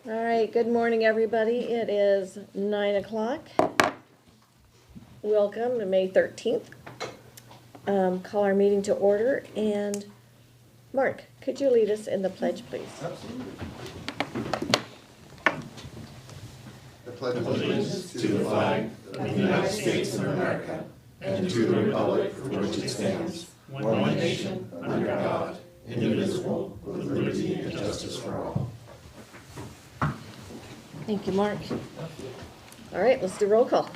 All right, good morning, everybody. It is 9 o'clock. Welcome to May 13th. Call our meeting to order, and Mark, could you lead us in the pledge, please? Absolutely. I pledge allegiance to the flag of the United States of America and to the republic for which it stands, one nation, under God, indivisible, with liberty and justice for all. Thank you, Mark. All right, let's do roll call.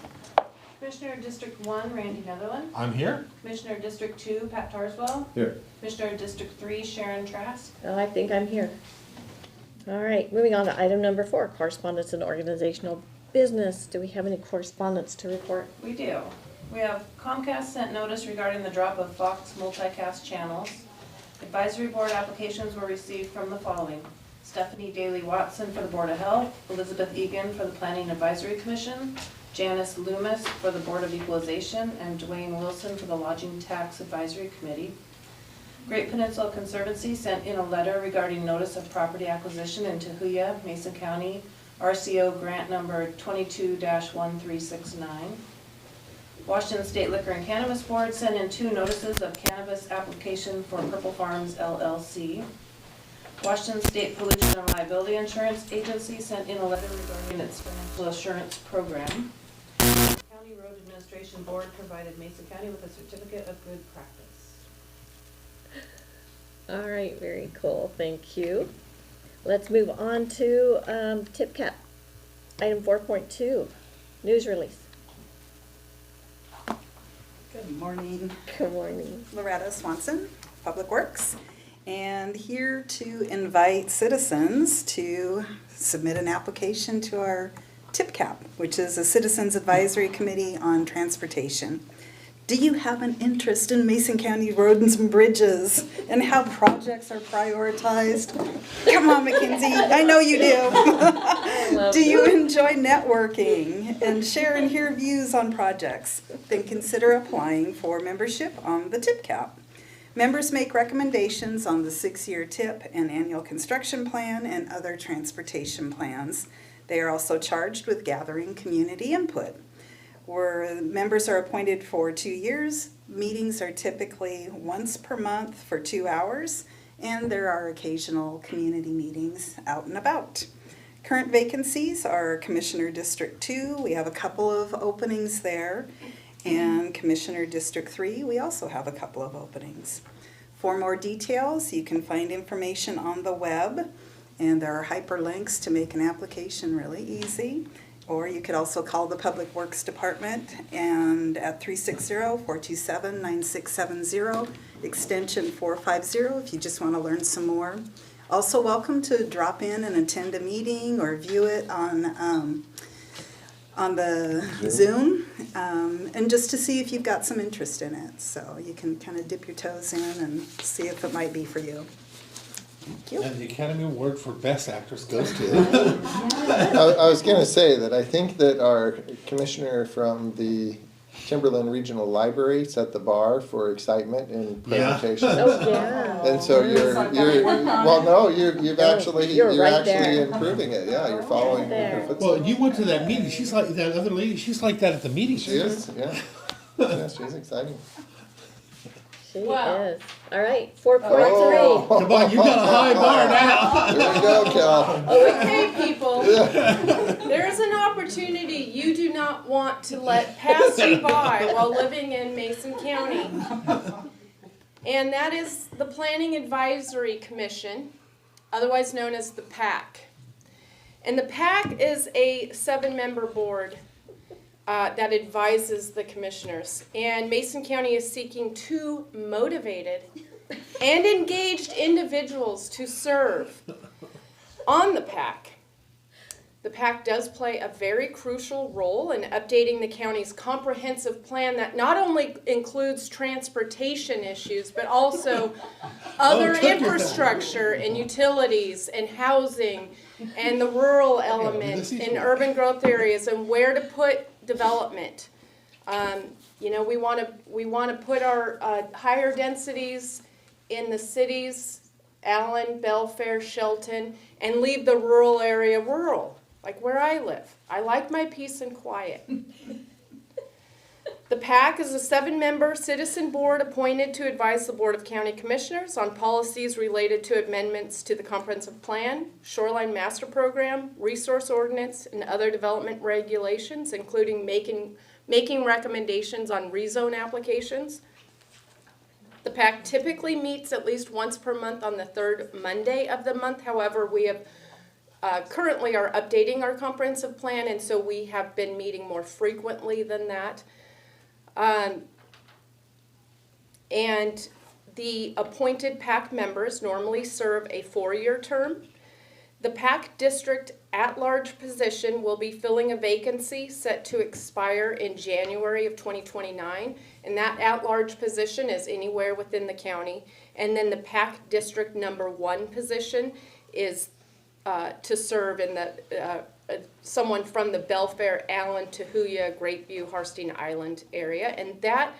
Commissioner District 1, Randy Netherland. I'm here. Commissioner District 2, Pat Tarswell. Here. Commissioner District 3, Sharon Trask. Oh, I think I'm here. All right, moving on to item number 4, correspondence and organizational business. Do we have any correspondence to report? We do. We have Comcast sent notice regarding the drop of Fox multicast channels. Advisory board applications were received from the following: Stephanie Daly Watson for the Board of Health, Elizabeth Egan for the Planning Advisory Commission, Janice Loomis for the Board of Equalization, and Dwayne Wilson for the Lodging Tax Advisory Committee. Great Peninsula Conservancy sent in a letter regarding notice of property acquisition in Tahuya, Mason County, RCO grant number 22-1369. Washington State Liquor and Cannabis Board sent in 2 notices of cannabis application for Purple Farms LLC. Washington State Pollution and Liability Insurance Agency sent in a letter regarding its financial assurance program. County Road Administration Board provided Mason County with a certificate of good practice. All right, very cool, thank you. Let's move on to TIPCAP. Item 4.2, news release. Good morning. Good morning. Loretta Swanson, Public Works, and here to invite citizens to submit an application to our TIPCAP, which is a Citizens Advisory Committee on Transportation. Do you have an interest in Mason County roads and bridges and how projects are prioritized? Come on, Mackenzie, I know you do. Do you enjoy networking and share and hear views on projects? Then consider applying for membership on the TIPCAP. Members make recommendations on the 6-year TIP and annual construction plan and other transportation plans. They are also charged with gathering community input. Where members are appointed for 2 years, meetings are typically once per month for 2 hours, and there are occasional community meetings out and about. Current vacancies are Commissioner District 2, we have a couple of openings there, and Commissioner District 3, we also have a couple of openings. For more details, you can find information on the web, and there are hyperlinks to make an application really easy. Or you could also call the Public Works Department and at 360-427-9670, extension 450 if you just want to learn some more. Also welcome to drop in and attend a meeting or view it on the Zoom and just to see if you've got some interest in it. So you can kind of dip your toes in and see if it might be for you. Thank you. And the Academy Award for Best Actress goes to. I was going to say that I think that our commissioner from the Timberland Regional Library set the bar for excitement in presentation. Oh, yeah. And so you're actually You're right actually there. improving it. Yeah, you're following her footsteps. Well, you went to that meeting. She's like that other lady. She's like that at the meeting. She is, yeah. Yeah, she's exciting. She Wow. is. All right, 4.3. Oh. Come on, you got a high bar now. Here we go, Cal. Okay, people, there's an opportunity you do not want to let pass you by while living in Mason County. And that is the Planning Advisory Commission, otherwise known as the PAC. And the PAC is a 7-member board that advises the commissioners. And Mason County is seeking 2 motivated and engaged individuals to serve on the PAC. The PAC does play a very crucial role in updating the county's comprehensive plan that not only includes transportation issues, but also other infrastructure and utilities and housing and the rural element in urban growth areas and where to put development. You know, we want to put our higher densities in the cities Allen, Belfair, Shelton, and leave the rural area rural, like where I live. I like my peace and quiet. The PAC is a 7-member citizen board appointed to advise the Board of County Commissioners on policies related to amendments to the comprehensive plan, shoreline master program, resource ordinance, and other development regulations, including making recommendations on rezone applications. The PAC typically meets at least once per month on the 3rd Monday of the month. However, we have currently are updating our comprehensive plan, and so we have been meeting more frequently than that. And the appointed PAC members normally serve a 4-year term. The PAC district at-large position will be filling a vacancy set to expire in January of 2029, and that at-large position is anywhere within the county. And then the PAC district number 1 position is to serve in the someone from the Belfair, Allen, Tahuya, Greatview, Harstine Island area, and that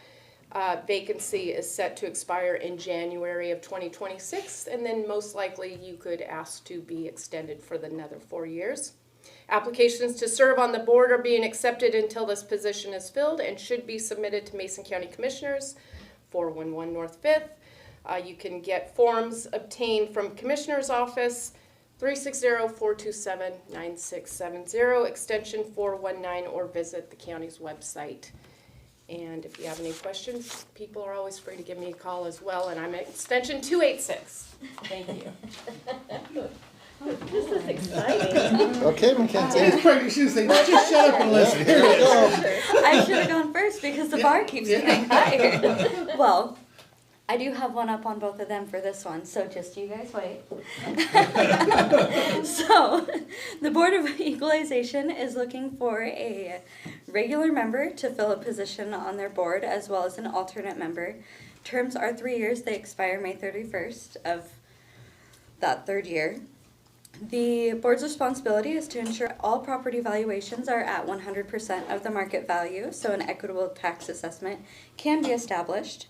vacancy is set to expire in January of 2026, and then most likely you could ask to be extended for another 4 years. Applications to serve on the board are being accepted until this position is filled and should be submitted to Mason County Commissioners, 411 North 5th. You can get forms obtained from Commissioner's Office, 360-427-9670, extension 419, or visit the county's website. And if you have any questions, people are always free to give me a call as well, and I'm at extension 286. Thank you. This is exciting. Okay, Mackenzie. It's pregnant. She was saying, just shut up and listen. Here it is. I should have gone first because the bar keeps getting higher. Well, I do have one up on both of them for this one, so just you guys wait. So, the Board of Equalization is looking for a regular member to fill a position on their board, as well as an alternate member. Terms are 3 years. They expire May 31st of that 3rd year. The board's responsibility is to ensure all property valuations are at 100% of the market value, so an equitable tax assessment can be established.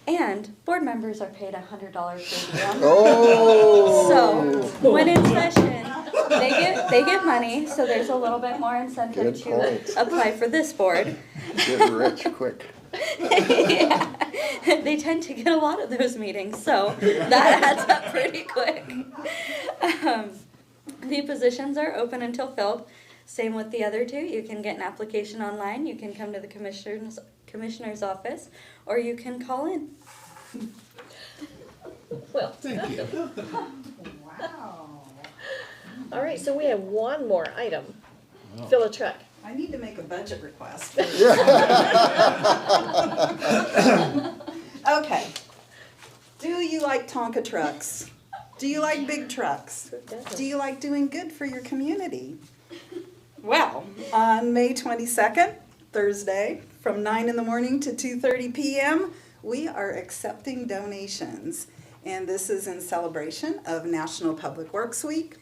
And board members are paid $100 per diem. Oh! So when in session, they get money, so there's a little bit more incentive Good to point. apply for this board. Get rich quick. Yeah. They tend to get a lot of those meetings, so that adds up pretty quick. The positions are open until filled. Same with the other 2. You can get an application online. You can come to the commissioner's office, or you can call in. Well, Thank you. all right, so we have one more item. Fill a truck. I need to make a budget request. Okay. Do you like Tonka trucks? Do you like big trucks? Do you like doing good for your community? Well, on May 22nd, Thursday, from 9 in the morning to 2:30 p.m., we are accepting donations. And this is in celebration of National Public Works Week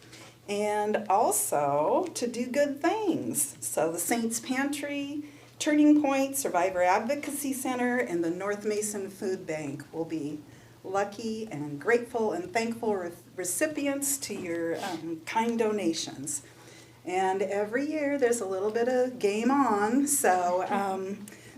and also to do good things. So the Saints Pantry, Turning Point, Survivor Advocacy Center, and the North Mason Food Bank will be lucky and grateful and thankful recipients to your kind donations. And every year there's a little bit of game on, so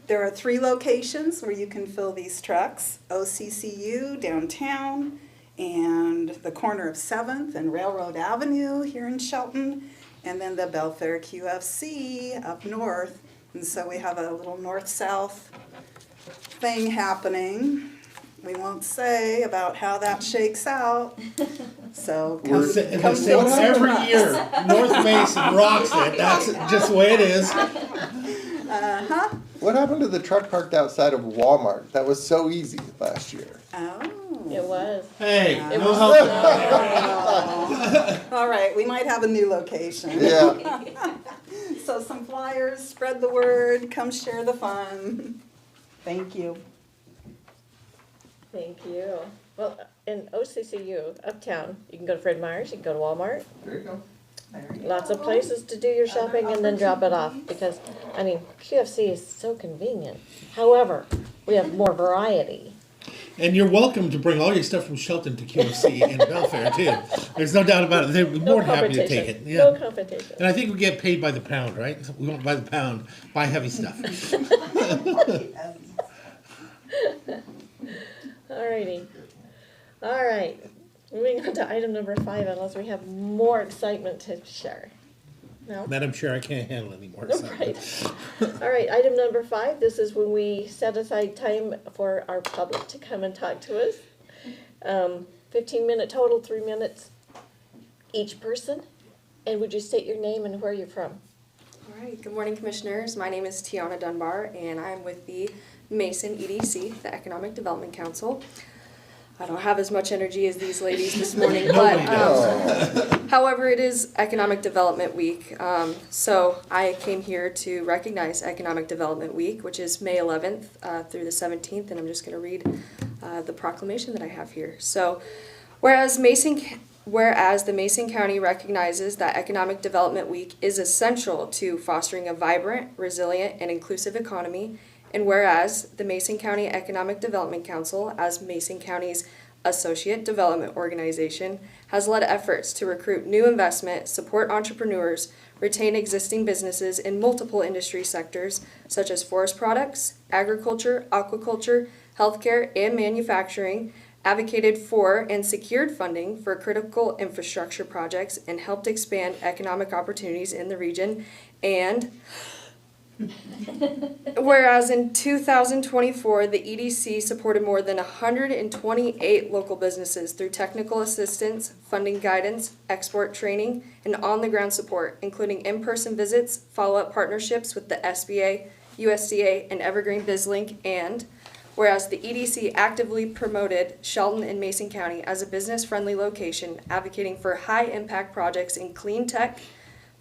there are 3 locations where you can fill these trucks: OCCU downtown, and the corner of 7th and Railroad Avenue here in Shelton, and then the Belfair QFC up north. And so we have a little north-south thing happening. We won't say about how that shakes out. So come The same every year. North Mason rocks it. That's just the way it is. Uh-huh. What happened to the truck parked outside of Walmart? That was so easy last year. Oh. It was. Hey, It no was- help. All right, we might have a new location. Yeah. So some flyers, spread the word, come share the fun. Thank you. Thank you. Well, in OCCU, uptown, you can go to Fred Meyer's, you can go to Walmart. There you go. Lots of places to do your shopping and then drop it off, because, I mean, QFC is so convenient. However, we have more variety. And you're welcome to bring all your stuff from Shelton to QFC and Belfair too. There's no doubt about it. They're No more than happy to take it. competition. No Yeah. competition. And I think we get paid by the pound, right? We don't buy the pound, buy heavy stuff. Alrighty. All right. Moving on to item number 5, unless we have more excitement to share. No? Madam Chair, I can't handle any more. Right. All right, item number 5, this is when we set aside time for our public to come and talk to us. 15-minute total, 3 minutes each person. And would you state your name and where you're from? All right, good morning, Commissioners. My name is Tiana Dunbar, and I'm with the Mason EDC, the Economic Development Council. I don't have as much energy as these ladies this morning, but however, it is Economic Development Week. So I came here to recognize Economic Development Week, which is May 11th through the 17th, and I'm just going to read the proclamation that I have here. So, whereas the Mason County recognizes that Economic Development Week is essential to fostering a vibrant, resilient, and inclusive economy, and whereas the Mason County Economic Development Council, as Mason County's associate development organization, has led efforts to recruit new investment, support entrepreneurs, retain existing businesses in multiple industry sectors such as forest products, agriculture, aquaculture, healthcare, and manufacturing, advocated for and secured funding for critical infrastructure projects, and helped expand economic opportunities in the region. And whereas in 2024, the EDC supported more than 128 local businesses through technical assistance, funding guidance, export training, and on-the-ground support, including in-person visits, follow-up partnerships with the SBA, USDA, and Evergreen BizLink. And whereas the EDC actively promoted Shelton and Mason County as a business-friendly location, advocating for high-impact projects in clean tech,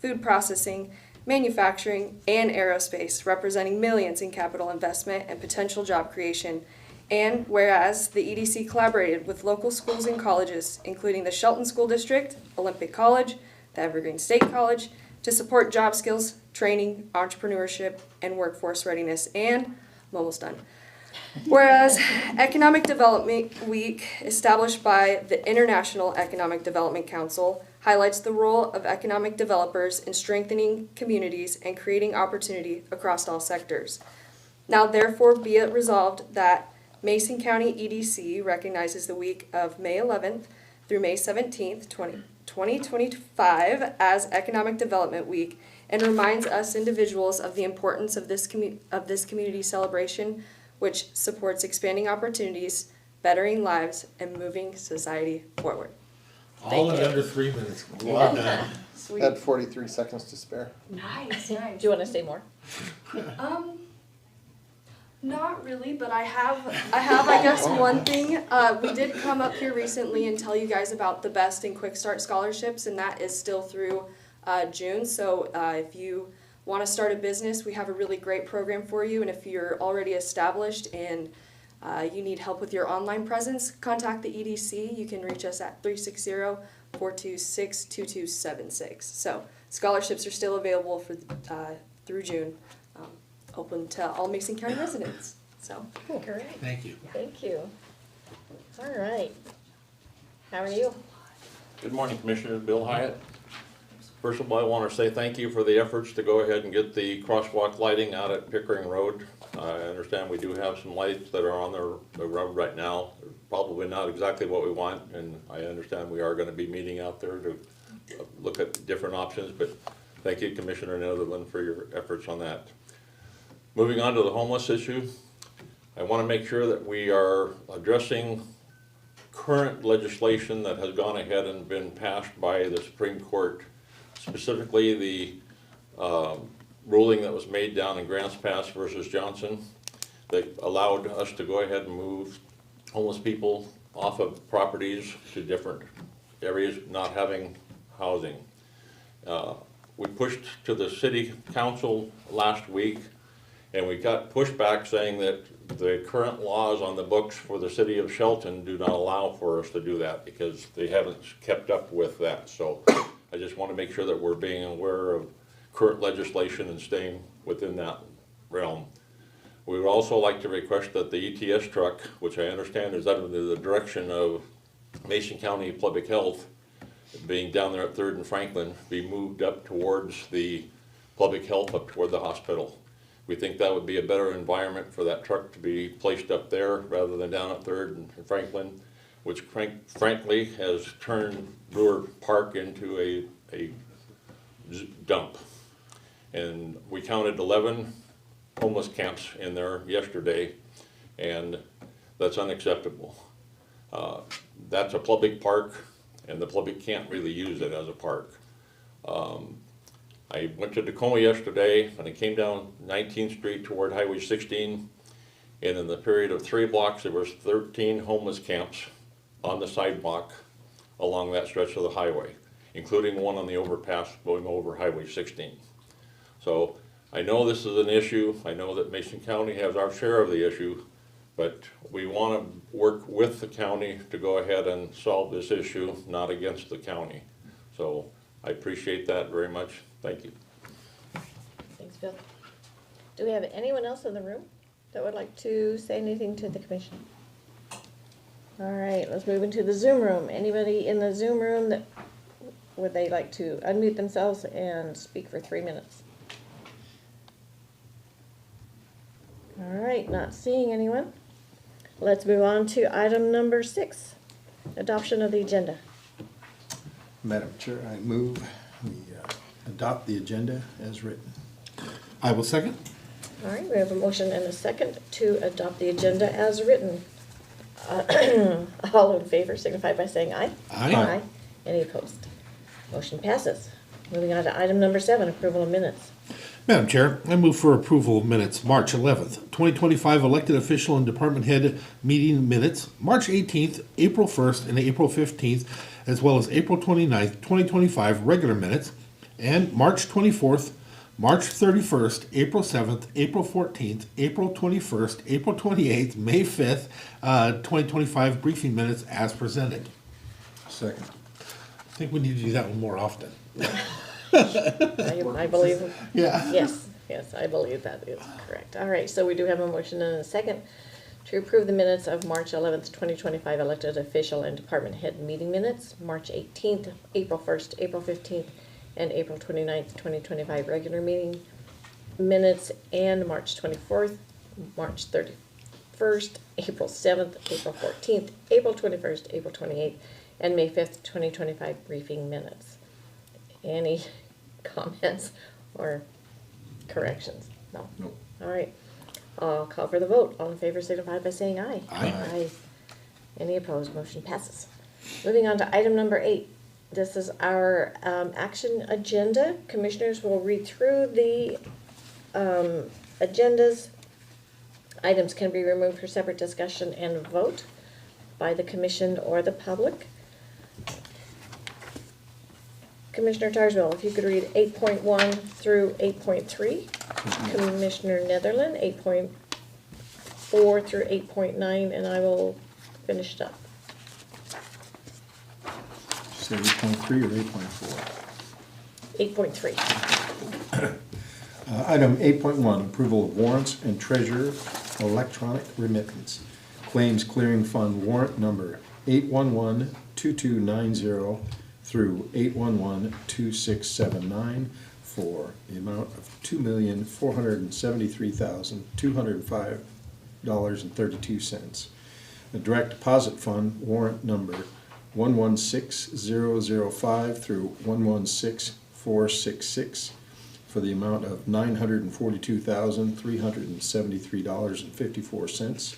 food processing, manufacturing, and aerospace, representing millions in capital investment and potential job creation. And whereas the EDC collaborated with local schools and colleges, including the Shelton School District, Olympic College, the Evergreen State College, to support job skills, training, entrepreneurship, and workforce readiness. And I'm almost done. Whereas Economic Development Week, established by the International Economic Development Council, highlights the role of economic developers in strengthening communities and creating opportunity across all sectors. Now therefore be it resolved that Mason County EDC recognizes the week of May 11th through May 17th, 2025 as Economic Development Week, and reminds us individuals of the importance of this community celebration, which supports expanding opportunities, bettering lives, and moving society forward. All in under 3 minutes. Well done. Sweet. Had 43 seconds to spare. Nice, Do nice. you want to say more? Not really, but I have, I guess, one thing. We did come up here recently and tell you guys about the Best and Quick Start scholarships, and that is still through June. So if you want to start a business, we have a really great program for you. And if you're already established and you need help with your online presence, contact the EDC. You can reach us at 360-426-2276. So scholarships are still available for through June, open to all Mason County residents. So Great. Thank you. Thank you. All right. How are you? Good morning, Commissioner Bill Hyatt. First of all, I want to say thank you for the efforts to go ahead and get the crosswalk lighting out at Pickering Road. I understand we do have some lights that are on the road right now. They're probably not exactly what we want, and I understand we are going to be meeting out there to look at different options, but thank you, Commissioner Netherland, for your efforts on that. Moving on to the homeless issue, I want to make sure that we are addressing current legislation that has gone ahead and been passed by the Supreme Court, specifically the ruling that was made down in Grants Pass versus Johnson that allowed us to go ahead and move homeless people off of properties to different areas not having housing. We pushed to the city council last week, and we got pushback saying that the current laws on the books for the city of Shelton do not allow for us to do that because they haven't kept up with that. So I just want to make sure that we're being aware of current legislation and staying within that realm. We would also like to request that the ETS truck, which I understand is under the direction of Mason County Public Health, being down there at 3rd and Franklin, be moved up towards the public health, up toward the hospital. We think that would be a better environment for that truck to be placed up there rather than down at 3rd and Franklin, which frankly has turned Brewer Park into a dump. And we counted 11 homeless camps in there yesterday, and that's unacceptable. That's a public park, and the public can't really use it as a park. I went to Tacoma yesterday, and I came down 19th Street toward Highway 16, and in the period of 3 blocks, there was 13 homeless camps on the sidewalk along that stretch of the highway, including one on the overpass going over Highway 16. So I know this is an issue. I know that Mason County has our share of the issue, but we want to work with the county to go ahead and solve this issue, not against the county. So I appreciate that very much. Thank you. Thanks, Bill. Do we have anyone else in the room that would like to say anything to the commission? All right, let's move into the Zoom room. Anybody in the Zoom room that would they like to unmute themselves and speak for 3 minutes? All right, not seeing anyone. Let's move on to item number 6, adoption of the agenda. Madam Chair, I move we adopt the agenda as written. I will second. All right, we have a motion and a second to adopt the agenda as written. All in favor signify by saying aye. Aye. Any opposed? Motion passes. Moving on to item number 7, approval of minutes. Madam Chair, I move for approval of minutes, March 11th, 2025 elected official and department head meeting minutes, March 18th, April 1st, and April 15th, as well as April 29th, 2025 regular minutes, and March 24th, March 31st, April 7th, April 14th, April 21st, April 28th, May 5th, 2025 briefing minutes as presented. Second. I think we need to do that one more often. I believe, Yeah. yes, I believe that is correct. All right, so we do have a motion and a second to approve the minutes of March 11th, 2025 elected official and department head meeting minutes, March 18th, April 1st, April 15th, and April 29th, 2025 regular meeting minutes, and March 24th, March 31st, April 7th, April 14th, April 21st, April 28th, and May 5th, 2025 briefing minutes. Any comments or corrections? No? No. All right. I'll call for the vote. All in favor signify by saying aye. Aye. Any opposed? Motion passes. Moving on to item number 8. This is our action agenda. Commissioners will read through the agendas. Items can be removed for separate discussion and vote by the commission or the public. Commissioner Tarswell, if you could read 8.1 through 8.3. Commissioner Netherland, 8.4 through 8.9, and I will finish it up. Say 8.3 or 8.4? 8.3. Item 8.1, approval of warrants and treasurer electronic remittance. Claims clearing fund warrant number 811-2290 through 811-2679 for the amount of $2,473,205.32. The direct deposit fund warrant number 116005 through 116466 for the amount of $942,373.54.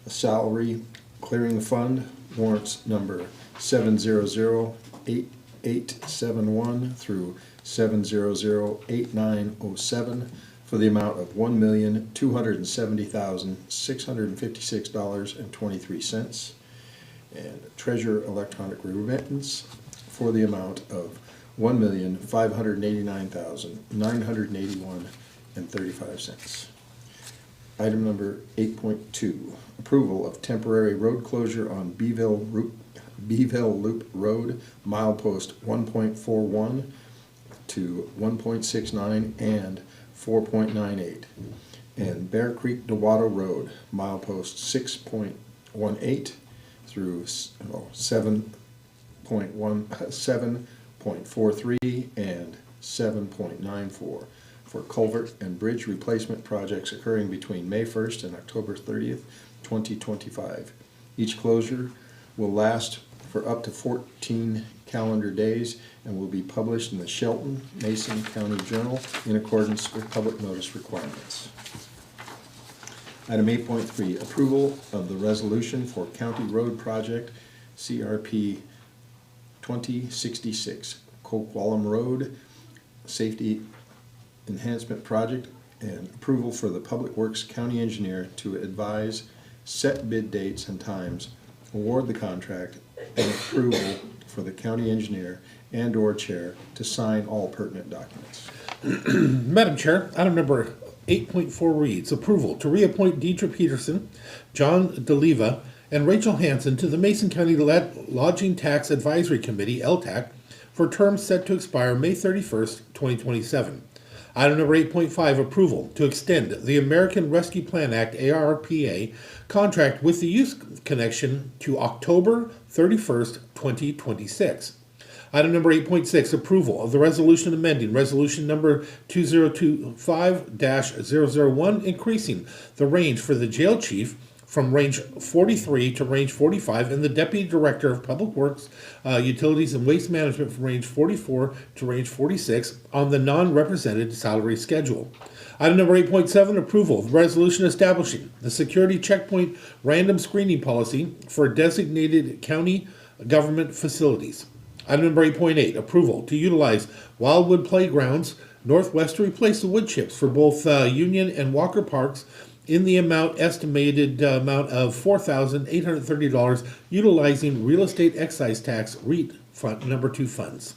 A salary clearing fund warrants number 7008871 through 7008907 for the amount of $1,270,656.23. And treasurer electronic remittance for the amount of $1,589,981.35. Item number 8.2, approval of temporary road closure on Beeville Loop Road, milepost 1.41 to 1.69 and 4.98. and Bear Creek Dewato Road, milepost 6.18 through 7.43 and 7.94 for culvert and bridge replacement projects occurring between May 1st and October 30th, 2025. Each closure will last for up to 14 calendar days and will be published in the Shelton Mason County Journal in accordance with public notice requirements. Item 8.3, approval of the resolution for County Road Project CRP 2066, Coquitlam Road Safety Enhancement Project, and approval for the Public Works County Engineer to advise, set bid dates and times, award the contract, and approval for the county engineer and/or chair to sign all pertinent documents. Madam Chair, item number 8.4 reads, approval to reappoint Deidre Peterson, John DeLeva, and Rachel Hansen to the Mason County Lodging Tax Advisory Committee, LTAC, for terms set to expire May 31st, 2027. Item number 8.5, approval to extend the American Rescue Plan Act, ARPA, contract with the Youth Connection to October 31st, 2026. Item number 8.6, approval of the resolution amending resolution number 2025-001, increasing the range for the jail chief from range 43 to range 45, and the Deputy Director of Public Works, Utilities and Waste Management from range 44 to range 46 on the non-represented salary schedule. Item number 8.7, approval of the resolution establishing the security checkpoint random screening policy for designated county government facilities. Item number 8.8, approval to utilize Wildwood Playgrounds Northwest to replace the wood chips for both Union and Walker Parks in the estimated amount of $4,830, utilizing real estate excise tax REIT fund number 2 funds.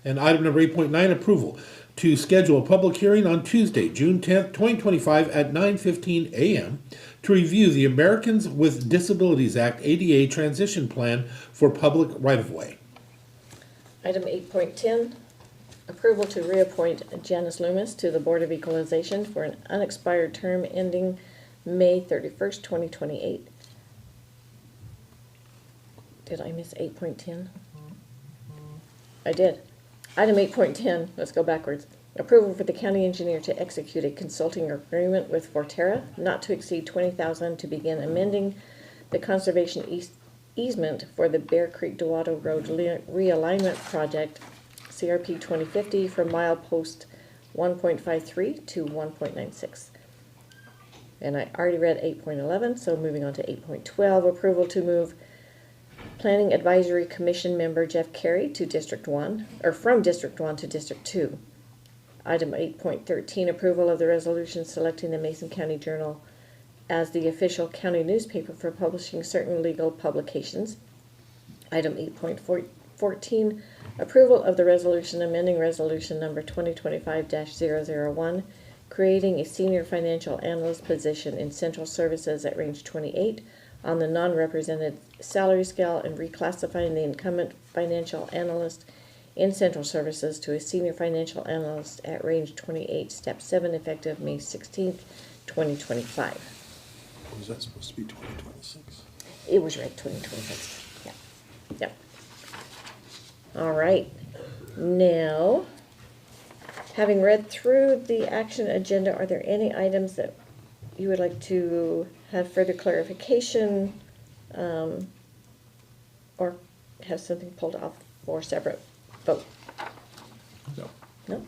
And item number 8.9, approval to schedule a public hearing on Tuesday, June 10th, 2025 at 9:15 a.m. to review the Americans with Disabilities Act ADA transition plan for public right-of-way. Item 8.10, approval to reappoint Janice Loomis to the Board of Equalization for an unexpired term ending May 31st, 2028. Did I miss 8.10? I did. Item 8.10, let's go backwards. Approval for the county engineer to execute a consulting agreement with Forterra not to exceed $20,000 to begin amending the conservation easement for the Bear Creek Dewato Road realignment project CRP 2050 from milepost 1.53 to 1.96. And I already read 8.11, so moving on to 8.12, approval to move Planning Advisory Commission member Jeff Carey to District 1, or from District 1 to District 2. Item 8.13, approval of the resolution selecting the Mason County Journal as the official county newspaper for publishing certain legal publications. Item 8.14, approval of the resolution amending resolution number 2025-001, creating a senior financial analyst position in central services at range 28 on the non-represented salary scale and reclassifying the incumbent financial analyst in central services to a senior financial analyst at range 28, step 7, effective May 16th, 2025. Was that supposed to be 2026? It was right, 2026. Yeah. Yep. All right. Now, having read through the action agenda, are there any items that you would like to have further clarification, or have something pulled off for separate vote? No. No?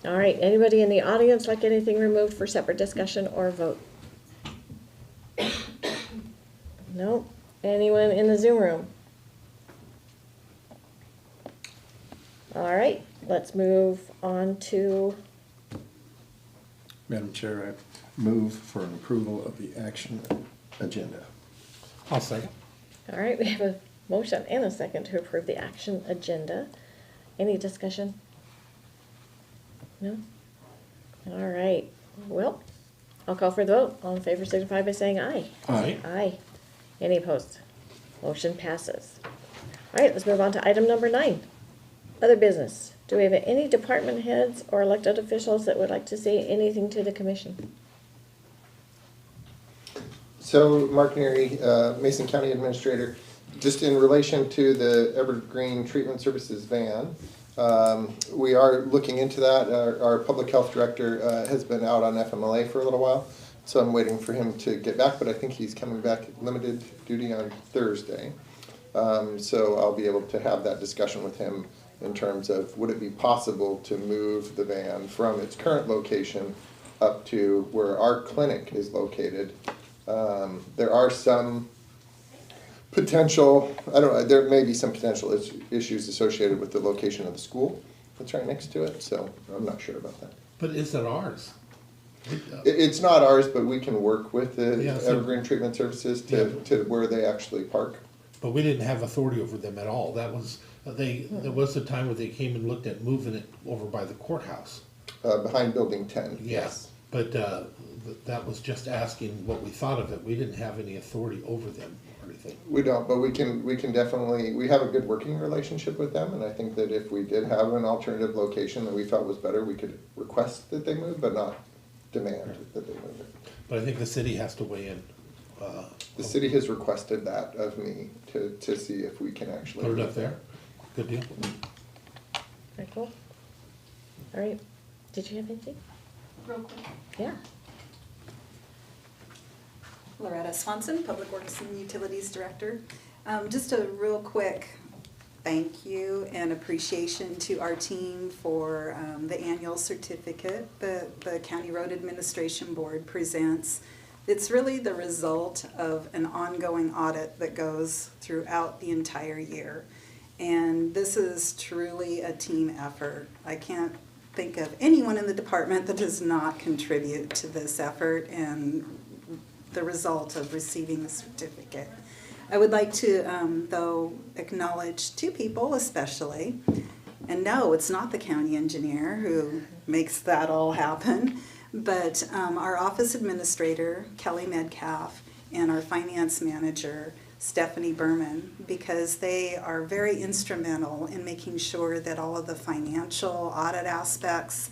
All right, anybody in the audience like anything removed for separate discussion or vote? No? Anyone in the Zoom room? All right, let's move on to, Madam Chair, I move for an approval of the action agenda. I'll second. all right, we have a motion and a second to approve the action agenda. Any discussion? No? All right, well, I'll call for the vote. All in favor signify by saying aye. Aye. Aye. Any opposed? Motion passes. All right, let's move on to item number 9. Other business. Do we have any department heads or elected officials that would like to say anything to the commission? So, Mark Neary, Mason County Administrator, just in relation to the Evergreen Treatment Services van, we are looking into that. Our Public Health Director has been out on FMLA for a little while, so I'm waiting for him to get back, but I think he's coming back limited duty on Thursday. So I'll be able to have that discussion with him in terms of would it be possible to move the van from its current location up to where our clinic is located. There are some potential, I don't know, there may be some potential issues associated with the location of the school that's right next to it, so I'm not sure about that. But is it ours? It's not ours, but we can work with the Yeah, so- Evergreen Treatment Services to where they actually park. But we didn't have authority over them at all. That was, there was a time where they came and looked at moving it over by the courthouse. Behind Building 10, Yeah. yes. But, that was just asking what we thought of it. We didn't have any authority over them or anything. We don't, but we can definitely, we have a good working relationship with them, and I think that if we did have an alternative location that we felt was better, we could request that they move, but not demand that they move it. But I think the city has to weigh in. The city has requested that of me to see if we can actually. Put it up there. Good deal. Very cool. All right. Did you have anything? Real quick. Yeah. Loretta Swanson, Public Works and Utilities Director. Just a real quick thank you and appreciation to our team for the annual certificate that the County Road Administration Board presents. It's really the result of an ongoing audit that goes throughout the entire year. And this is truly a team effort. I can't think of anyone in the department that does not contribute to this effort and the result of receiving the certificate. I would like to, though, acknowledge two people especially. And no, it's not the county engineer who makes that all happen, but our office administrator, Kelly Metcalf, and our finance manager, Stephanie Berman, because they are very instrumental in making sure that all of the financial audit aspects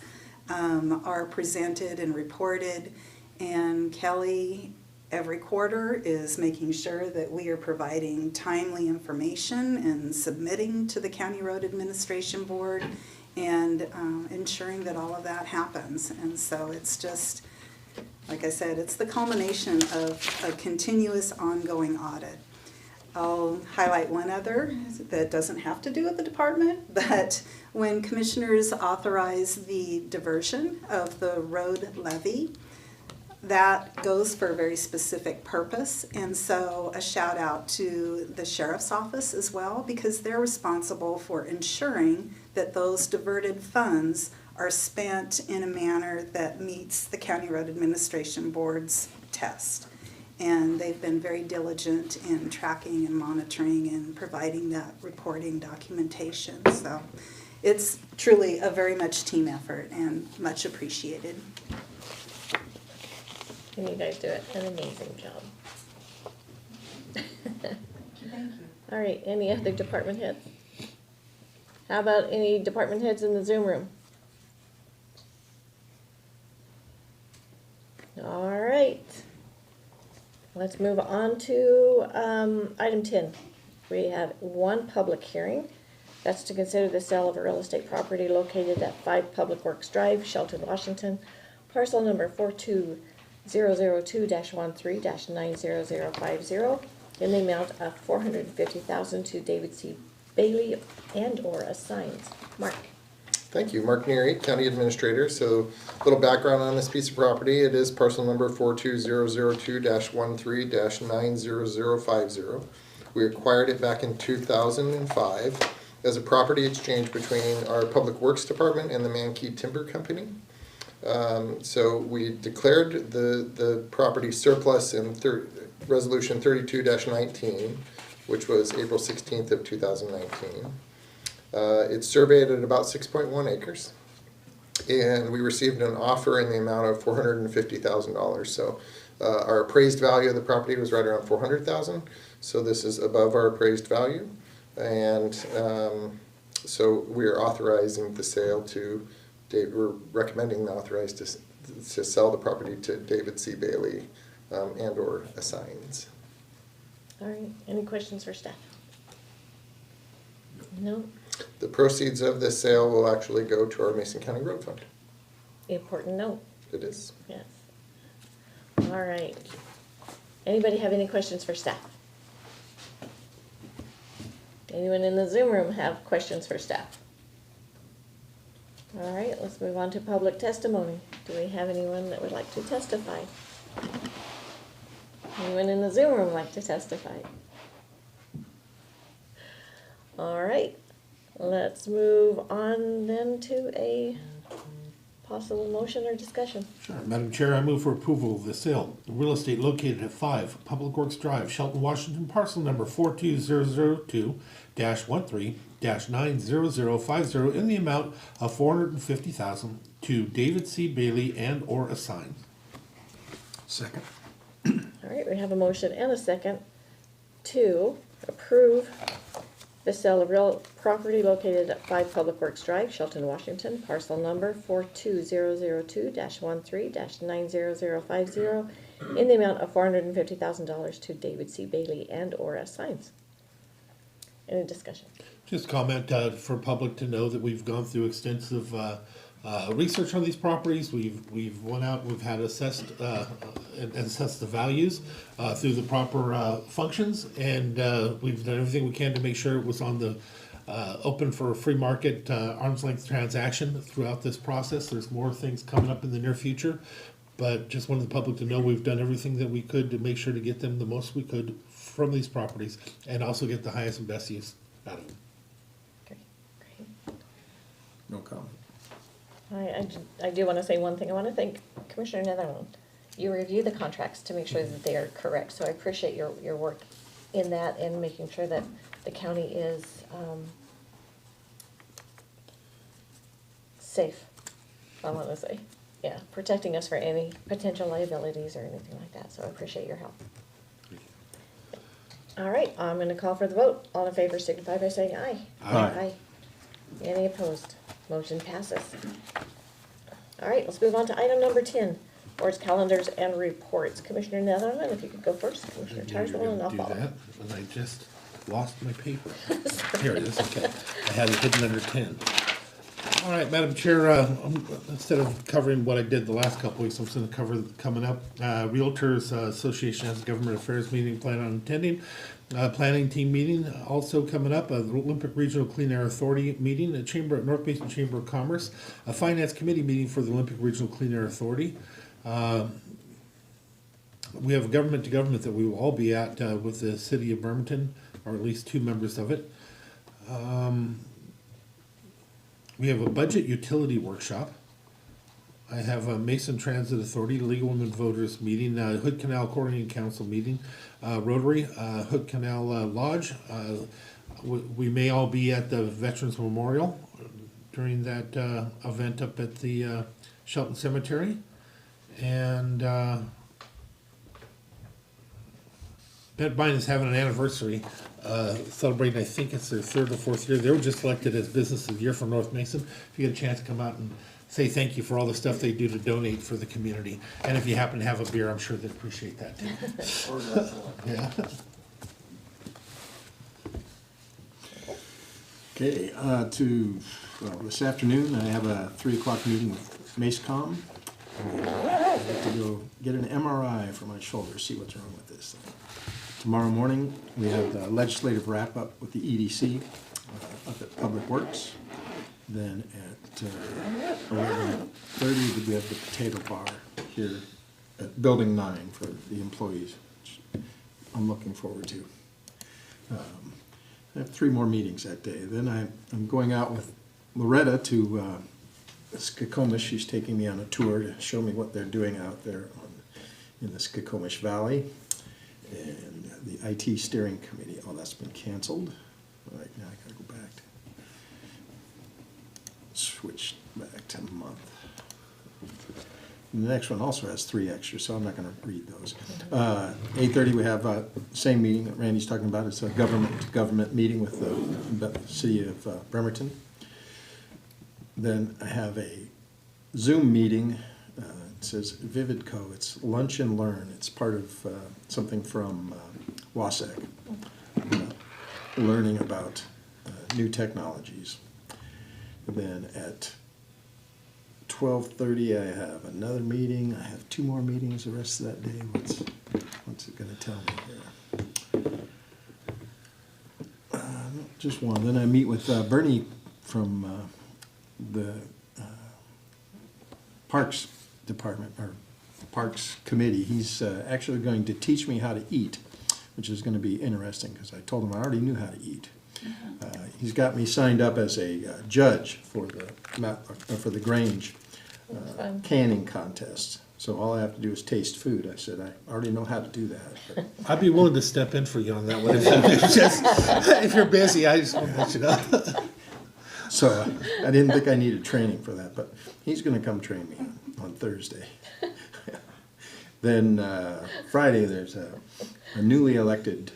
are presented and reported. And Kelly, every quarter, is making sure that we are providing timely information and submitting to the County Road Administration Board and ensuring that all of that happens. And so it's just, like I said, it's the culmination of a continuous ongoing audit. I'll highlight one other that doesn't have to do with the department, but when commissioners authorize the diversion of the road levy, that goes for a very specific purpose. And so a shout out to the sheriff's office as well, because they're responsible for ensuring that those diverted funds are spent in a manner that meets the County Road Administration Board's test. And they've been very diligent in tracking and monitoring and providing that reporting documentation. So it's truly a very much team effort and much appreciated. And you guys do an amazing job. Thank you. All right, any other department heads? How about any department heads in the Zoom room? All right. Let's move on to item 10. We have one public hearing. That's to consider the sale of a real estate property located at 5 Public Works Drive, Shelton, Washington, parcel number 42002-13-90050 in the amount of $450,000 to David C. Bailey and/or assigns. Mark. Thank you, Mark Neary, County Administrator. So a little background on this piece of property. It is parcel number 42002-13-90050. We acquired it back in 2005 as a property exchange between our Public Works Department and the Mankey Timber Company. So we declared the property surplus in Resolution 32-19, which was April 16th of 2019. It's surveyed at about 6.1 acres, and we received an offer in the amount of $450,000. So our appraised value of the property was right around $400,000. So this is above our appraised value, and So we're authorizing the sale to, we're recommending the authorized to sell the property to David C. Bailey and/or assigns. All right, any questions for staff? No? The proceeds of this sale will actually go to our Mason County Road Fund. Important note, It is. yes. All right. Anybody have any questions for staff? Anyone in the Zoom room have questions for staff? All right, let's move on to public testimony. Do we have anyone that would like to testify? Anyone in the Zoom room like to testify? All right, let's move on then to a possible motion or discussion. Sure. Madam Chair, I move for approval of the sale of real estate located at 5 Public Works Drive, Shelton, Washington, parcel number 42002-13-90050 in the amount of $450,000 to David C. Bailey and/or assigns. Second. All right, we have a motion and a second to approve the sale of real property located at 5 Public Works Drive, Shelton, Washington, parcel number 42002-13-90050 in the amount of $450,000 to David C. Bailey and/or assigns. Any discussion? Just comment for public to know that we've gone through extensive research on these properties. We've went out, we've had assessed and assessed the values through the proper functions, and we've done everything we can to make sure it was on the open for a free market arm's length transaction throughout this process. There's more things coming up in the near future, but just wanted the public to know we've done everything that we could to make sure to get them the most we could from these properties and also get the highest and best use out of them. Great, great. No comment. I do want to say one thing. I want to thank Commissioner Netherland. You review the contracts to make sure that they are correct, so I appreciate your work in that and making sure that the county is safe, I want to say. Yeah, protecting us for any potential liabilities or anything like that, so I appreciate your help. All right, I'm going to call for the vote. All in favor signify by saying aye. Aye. Any opposed? Motion passes. All right, let's move on to item number 10, boards, calendars, and reports. Commissioner Netherland, if you could go first. Commissioner Tireswell, and I'll Do follow. that, and I just lost my paper. Here it is, okay. I had it hidden under 10. All right, Madam Chair, instead of covering what I did the last couple weeks, I'm just gonna cover coming up. Realtors Association has a government affairs meeting planned on attending. Planning team meeting also coming up, the Olympic Regional Clean Air Authority meeting, a North Mason Chamber of Commerce, a finance committee meeting for the Olympic Regional Clean Air Authority. We have a government to government that we will all be at with the city of Bremerton, or at least 2 members of it. We have a budget utility workshop. I have a Mason Transit Authority, League of Women Voters meeting, Hood Canal Coordinating Council meeting, Rotary, Hood Canal Lodge. We may all be at the Veterans Memorial during that event up at the Shelton Cemetery. And Bent is having an anniversary, celebrating, I think it's their 3rd or 4th year. They were just elected as Business of the Year for North Mason. If you get a chance to come out and say thank you for all the stuff they do to donate for the community. And if you happen to have a beer, I'm sure they'd appreciate that too. Yeah. Okay, this afternoon, I have a 3 o'clock meeting with MACECOM. I have to go get an MRI for my shoulder, see what's wrong with this thing. Tomorrow morning, we have the legislative wrap-up with the EDC up at Public Works. Then at 11:30, we have the potato bar here at Building 9 for the employees, which I'm looking forward to. I have 3 more meetings that day. Then I'm going out with Loretta to Skokomish. She's taking me on a tour to show me what they're doing out there in the Skokomish Valley. And the IT steering committee, that's been canceled. Right now I gotta go back switch back to month. the next one also has 3 extras, so I'm not gonna read those. 8:30, we have, same meeting that Randy's talking about, it's a government meeting with the city of Bremerton. Then I have a Zoom meeting, it says Vividco, it's Lunch and Learn, it's part of something from WASAC, learning about new technologies. And then at 12:30, I have another meeting. I have 2 more meetings the rest of that day. What's it gonna tell me here? Just one. Then I meet with Bernie from the Parks Department, or Parks Committee. He's actually going to teach me how to eat, which is gonna be interesting, because I told him I already knew how to eat. He's got me signed up as a judge for the Grange canning contest. So all I have to do is taste food. I said, I already know how to do that. But I'd be willing to step in for you on that one. If you're busy, I just want to let you know. so I didn't think I needed training for that, but he's gonna come train me on Thursday. Then Friday, there's a newly elected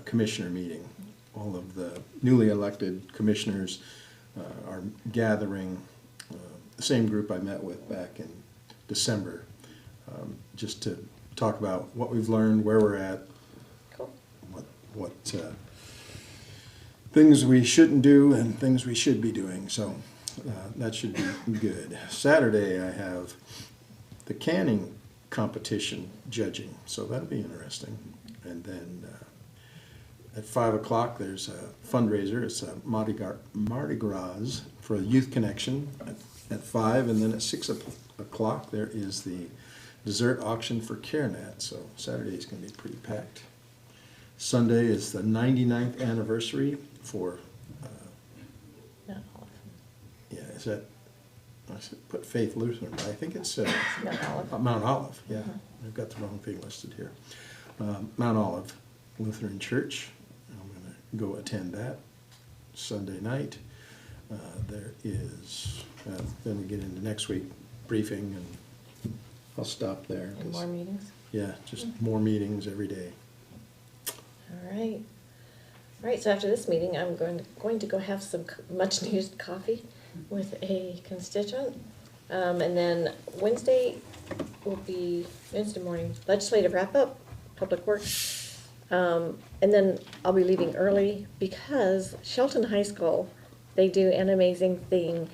commissioner meeting. All of the newly elected commissioners are gathering, the same group I met with back in December, just to talk about what we've learned, where we're at, Cool. what things we shouldn't do and things we should be doing. So that should be good. Saturday, I have the canning competition judging, so that'll be interesting. And then at 5 o'clock, there's a fundraiser. It's a Mardi Gras for Youth Connection at 5, and then at 6 o'clock, there is the dessert auction for CareNet. So Saturday is going to be pretty packed. Sunday is the 99th anniversary for, Not all yeah, is that, I said put Faith Lutheran, but I think it's of them. Not all of them. Mount Olive, yeah. I've got the wrong thing listed here. Mount Olive Lutheran Church. I'm going to go attend that Sunday night. There is, then we get into next week, briefing, and I'll stop there. And 'cause, more meetings? yeah, just more meetings every day. All right. All right, so after this meeting, I'm going to go have some much-needed coffee with a constituent. And then Wednesday morning, legislative wrap-up, Public Works. And then I'll be leaving early because Shelton High School, they do an amazing thing.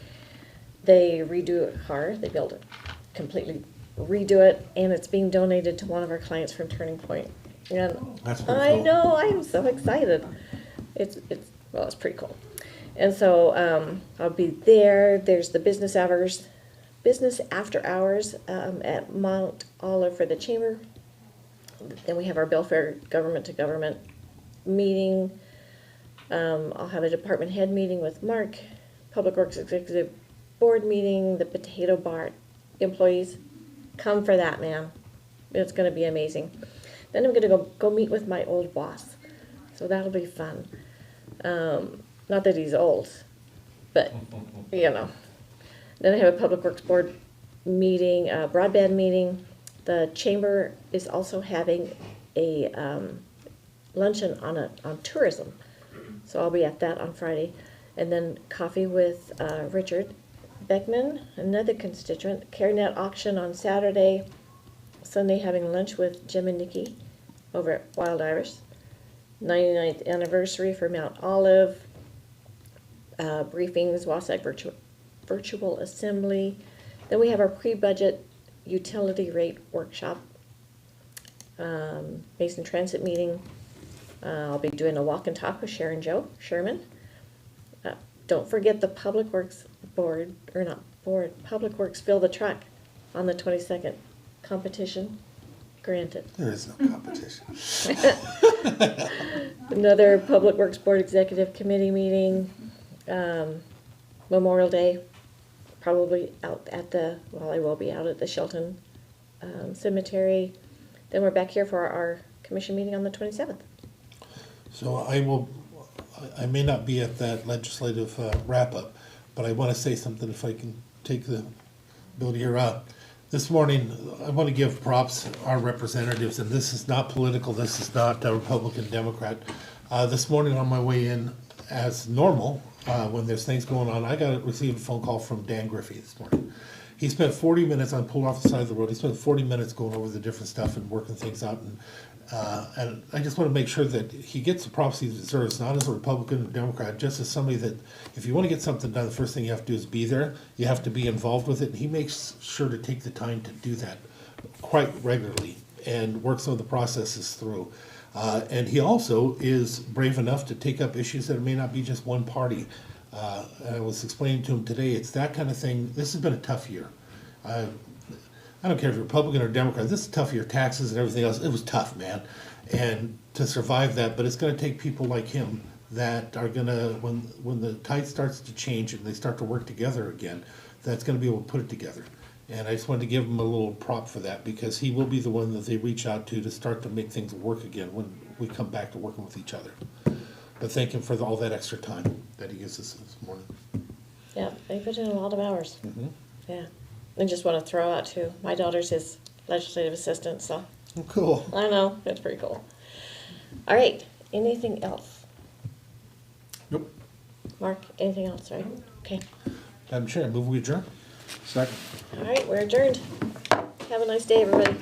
They redo a car, they build it, completely redo it, and it's being donated to one of our clients from Turning Point. And That's pretty I cool. know, I'm so excited. It's pretty cool. And so I'll be there. There's the business after hours at Mount Olive for the chamber. Then we have our Belfair government to government meeting. I'll have a department head meeting with Mark, Public Works Executive Board meeting, the Potato Bar employees. Come for that, man. It's going to be amazing. Then I'm going to go meet with my old boss. So that'll be fun. Not that he's old, but, you know. Then I have a Public Works Board meeting, a broadband meeting. The chamber is also having a luncheon on tourism. So I'll be at that on Friday. And then coffee with Richard Beckman, another constituent. CareNet auction on Saturday. Sunday having lunch with Jim and Nikki over at Wild Iris. 99th anniversary for Mount Olive. Briefings, WASAC virtual assembly. Then we have our pre-budget utility rate workshop. Mason Transit meeting. I'll be doing a walk and talk with Sharon Jo Sherman. Don't forget the Public Works Board, or not board, Public Works Fill the Truck on the 22nd. Competition granted. There is no competition. Another Public Works Board Executive Committee meeting. Memorial Day, probably out at I will be out at the Shelton Cemetery. Then we're back here for our commission meeting on the 27th. So I may not be at that legislative wrap-up, but I want to say something if I can take the ability here out. This morning, I want to give props to our representatives, and this is not political, this is not Republican, Democrat. This morning on my way in, as normal, when there's things going on, received a phone call from Dan Griffey this morning. He spent 40 minutes, I pulled off the side of the road, he spent 40 minutes going over the different stuff and working things out. And I just want to make sure that he gets the props he deserves, not as a Republican or Democrat, just as somebody that, if you want to get something done, the first thing you have to do is be there. You have to be involved with it, and he makes sure to take the time to do that quite regularly and work some of the processes through. And he also is brave enough to take up issues that may not be just one party. I was explaining to him today, it's that kind of thing. This has been a tough year. I don't care if you're Republican or Democrat, this is tough year, taxes and everything else. It was tough, man. And to survive that, but it's going to take people like him that are going to, when the tide starts to change and they start to work together again, that's going to be able to put it together. And I just wanted to give him a little prop for that, because he will be the one that they reach out to start to make things work again when we come back to working with each other. But thank him for all that extra time that he gives us this morning. Yeah, they put in a lot of hours. Mm-hmm. Yeah. And just want to throw out too, my daughter's his legislative assistant, so Oh, cool. I know, it's pretty cool. All right, anything else? Nope. Mark, anything else, right? Okay. Madam Chair, I move we adjourn. Second. All right, we're adjourned. Have a nice day, everybody.